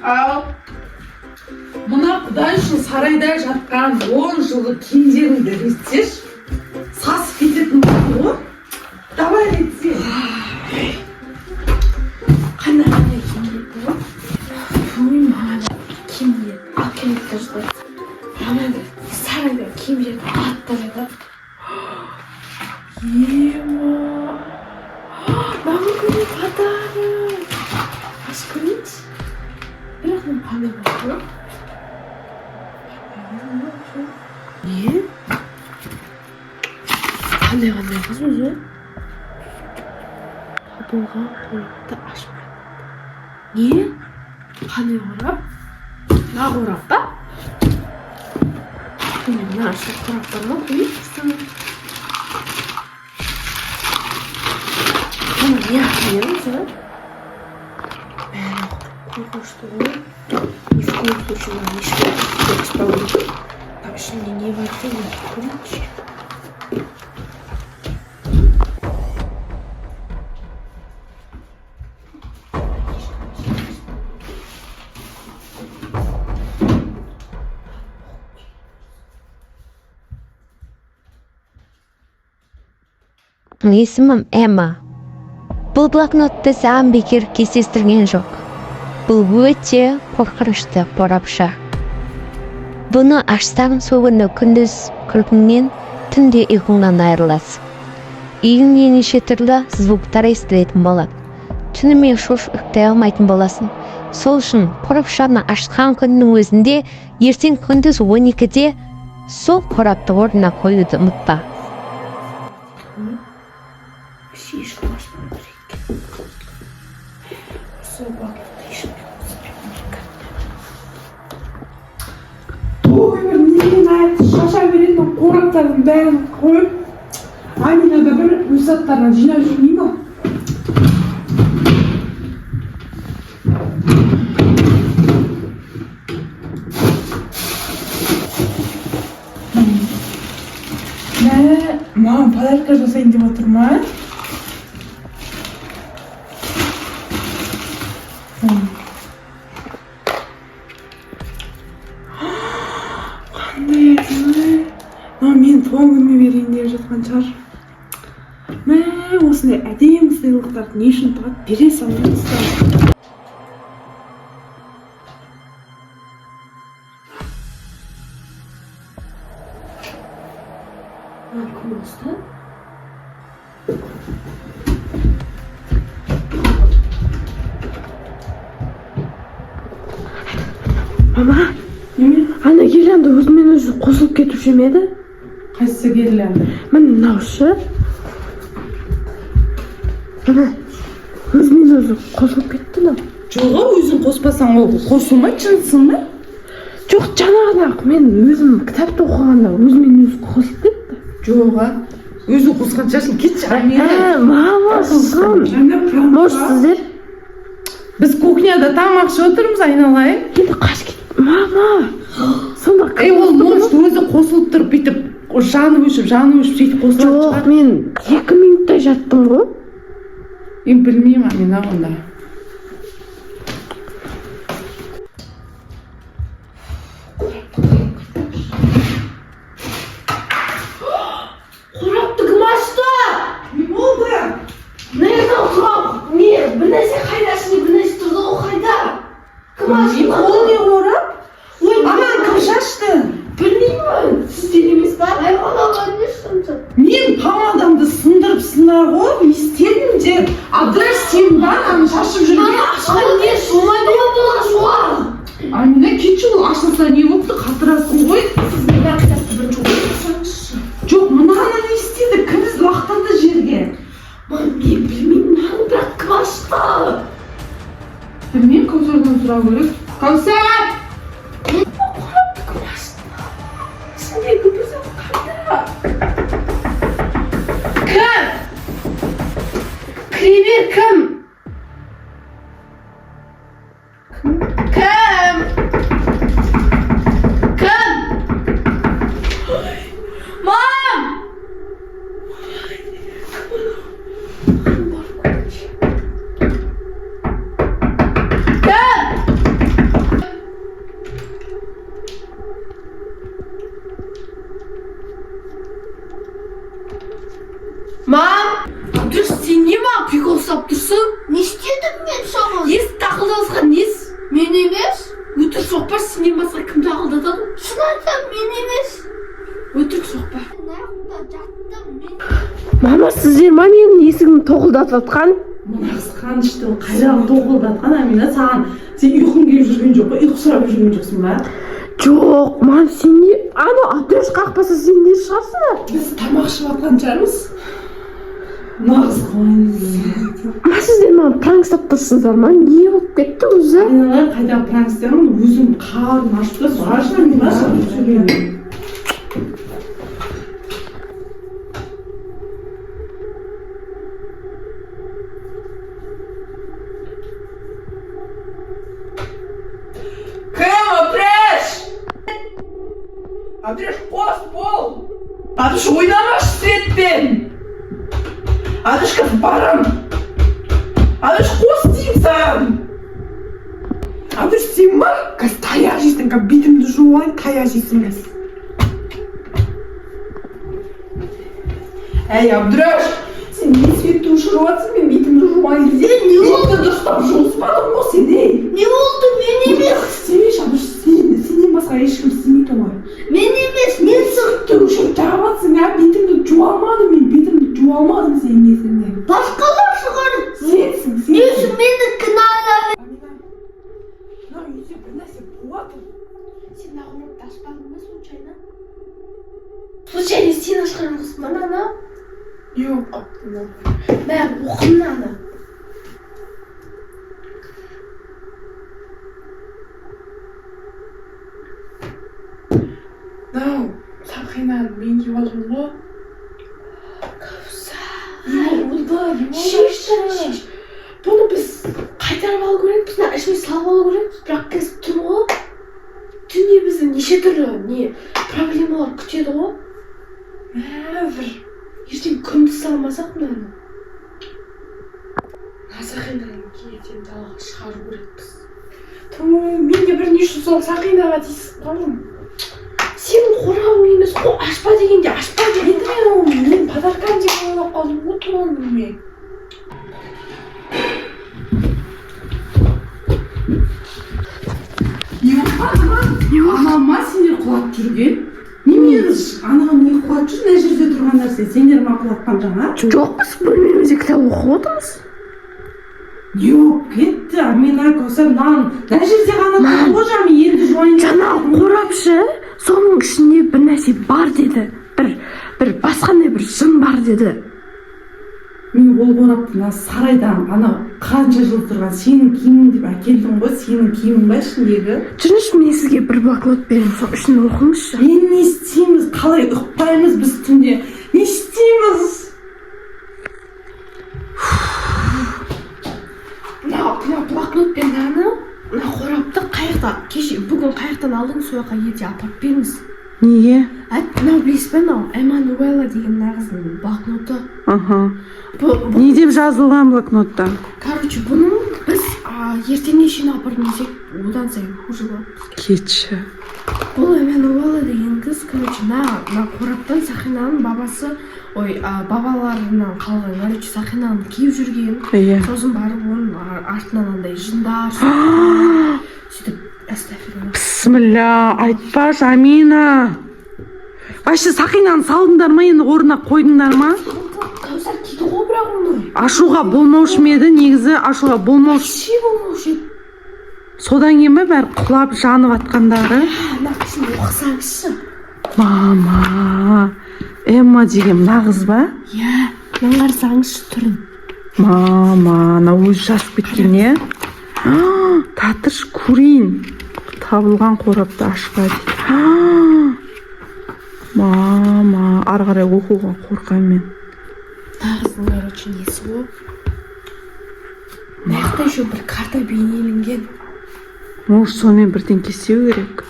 Ал. Мына құдай үшін сарайда жатқан 10 жылы киімдеріңді реттеші. Сасып кететін болды ғой. Давай ретсе. Қандай киім ғой? Маған киім алып келіп тұрды. Маған сарайда киімдерді аттап жатады. Ема. Маған күні подарок. Аш көрейінші. Бірақ мен қандай болды? Не? Қандай қыз өзі? Табылған қорапты ашпайды. Не? Қандай қорап? Мына қорап па? Мына ашық қораптар ма? Қойып Мына не ақылы өзі? Қорқышты ғой. Ни в коем случае маған ешкім көрсетпау керек. Там ішінде не бар екен? Көрейінші. Есімім Эмма. Бұл блокнотты саған бекер кездестірген жоқ. Бұл өте қорқынышты қорапша. Бұны ашсаң соңында күндіз күлкіңнен, түнде ұйқыңнан айырыласың. Үйіңде неше түрлі звуктар естілетін болады. Түнімен шошып ұйықтай алмайтын боласың. Сол үшін қорапшаны ашқан күннің өзінде ертең күндіз 12-де сол қорапты орнына қоюды ұмытпа. Ешкім ашпай отыр екен. Сол блокнотты ешкім Ой, бір неден айтты шаша беретін қораптардың бәрін қойып, Аминада бір өз заттарынан жинап жүрмей ма? Маған подарка жасайын деп отыр ма? Қандай әдемі. Мен туған күніме берейін деп жатқан шығар. Осындай әдемі сыйлықтарды не үшін тұрады? Бере салыңыздар. Кім осты? Мама, ана гирлянда өзімен өзі қосылып кетуші ме еді? Қайсысы гирлянда? Міне мынау шы. Мына өзімен өзі қосылып кетті мынау. Жоға, өзің қоспасаң ол қосылмайды, шынсың ба? Жоқ, жаңағыда мен өзім кітапты оқығанда өзімен өзі қосылып кетті. Жоға, өзің қосқан шығарсың, кетші. Мама, может сіздер? Біз кухняда тамақ ішіп отырмыз, айналайын. Енді қаш кет. Мама, сонда ол может өзі қосылып тұрып бүйтіп жанып өшіп сөйтіп қосылып шығар. Жоқ, мен 2 минуттай жаттым ғой. Білмеймін, Амина онда. Қорапты кім ашты? Не болды? Nerede oturam? Niye? Bir neyse kaydaşını bir neyse durdu o kayda. Kim açtı? Ол не қорап? Aman кім шашты? Bilmiyorum. Siz dediğimiz var. Hayvana ben ne sындın? Мен помадамды сындырыпсыңдар ғой, істедім деп. Адрес сен бар, аны шашып жүрген. Aşkım niye soğumaydı mı bana soğan? Амина, кетші, ол ашылса не болыпты, қатырасың ғой. Siz neden kitapta bir çok yapsanız? Жоқ, мынаны не істеді? Кіміз лақтырды жерге? Ben niye bilmeyeyim ben bırak kim açtı? Білмеймін, Кәусардан сұрау керек. Кәусар! Koraptı kim açtı? Sen niye kıpırsan kayda? Kim? Krivir kim? Kim? Kim? Mom! Kim? сіздер ма менің есігімді тоқылдатып жатқан? Мына қыз қанышты қайрағын тоқылдатқан Амина, саған сен ұйқың келіп жүрген жоқ па? Ұйқы сұрап жүрген жоқсың ба? Жоқ, мам, сен не? Ана Абдраш қақпаса сен не шығарсың ба? Біз тамақ ішіп жатқан шығармыз. Нағыз қуанды. Ма сіздер маған пранкстап тұрсыңыздар ма? Не болып кетті өзі? Айналайын қайда пранкстермін, өзім қарным ашып тұр, ашып сөйлеймін. Кім, Абдраш? Абдраш, қос бол! Абдраш, ойнамашы светпен! Абдраш, қазір барам! Абдраш, қос деймін саған! Абдраш, сен ма? Қазір таяқ жейсің, қазір бетімді жуайын, таяқ жейсің қазір. Әй, Абдраш, сен не светті ұшырып жатсың, мен бетімді жуайын десе, не болды дұрыстап жуыспадың ғой сен, ей? Не oldu? Men емес. Істемеші, Абдраш, сенен басқа ешкім істемейді ғой. Men емес. Men Сыртты ұшып жағып жатсың, бетімді жуа алмадым, мен бетімді жуа алмадым сен есіңнен. başkalar шығар. Сенсің, Ne үшін mені кінәлап? Амина, мынау үйде бір нәрсе болады. Сен ағымды ашпадың ба случайно? Случайно сен ашқан жоқсың ба ана? Жоқ. Мә, оқым ана. Мынау Сақинаны мен киіп алдым ғой. Не болды? Шеш. Бұны біз қайтарып алу керек, біз ішіне салып алу керек. Бірақ қазір түн ғой. Түнде бізді неше түрлі проблемалар күтеді ғой. Бір ертең күндіз салмасақ мынаны. Сақинаны ертең далаға шығару керекпіз. Мен де бірнеше сол Сақинаға тиісіп қалдым. Сенің қорабың емес қой, ашпа дегенде ашпа дегенде. Мен подаркам деп ойлап қалдым ғой туған күніме. Анама сендер құлап жүрген. Неме анаған не құлап жүр, мына жерде тұрған нәрсе сендер ма құлатқан жаңа? Жоқ, біз бөлмемізде кітап оқып отырмыз. Не болып кетті, Амина, көсір, мына жерде ғана тұрған ғой жаңа, енді жуайын. Жаңа қорапшы, соның ішінде бір нәрсе бар деді. Бір басқандай бір жын бар деді. Мен ол қорапты сарайдан қанша жыл тұрған сенің киімің деп әкелдім ғой, сенің киімің ба ішіндегі? Жүріңізші, мен сізге бір блокнот беремін, сол үшін оқыңызшы. Мен не істейміз, қалай ұқпаймыз біз түнде? Не істейміз? Мына блокнот пен мына қорапты кеше бүгін қайықтан алдыңыз, сол жаққа ерте апарып беріңіз. Неге? Мынау білесіз бе, мынау Эммануэла деген қыздың блокноты. Не деп жазылған блокнотта? Короче, бұны біз ертеңге шейін апарып берсек, одан сайын хуже болады. Кетші. Бұл Эммануэла деген қыз, короче, мына қораптан Сақинаның бабаларынан қалған, короче, Сақинаның киіп жүрген. Сосын барып оның артынан андай жындар сөйтіп әстәфирулла. Бісміллә, айтпашы, Амина. Вообще Сақинаны салдыңдар ма, енді орнына қойдыңдар ма? Кәусар киді ғой бірақ оны. Ашуға болмаушы ма еді, негізі ашуға болмаушы. Ше болмаушы еді. Содан кейін бе бәрі құлап жанып атқандары? Мына қыздың оқысаңызшы. Мама, Эмма деген мына қыз ба? Иә, аңғарсаңызшы түрін. Мама, ана өзі жазып кеткен, не? Татырш, көрейін. Табылған қорапты ашпа дейді. Мама, ары қарай оқуға қорқамын мен. Нағыздың, короче, несі ғой. Маяқта еще бір карта бейнеленген. Может, сонымен бірден кесеу керек.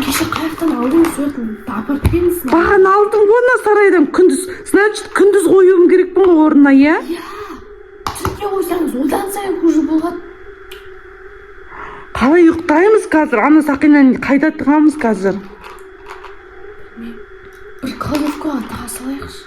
Кеше қайықтан алдың, соятын апарып беріңіз. Баған алдым ғой ана сарайдан күндіз. Значит, күндіз қоюым керекпін ғой орнына, иә? Иә. Түнде қойсаңыз, одан сайын хуже болады. Қалай ұйықтаймыз қазір? Ана Сақинаны қайда тығамыз қазір? Бір кладовкаға тыға салайықшы.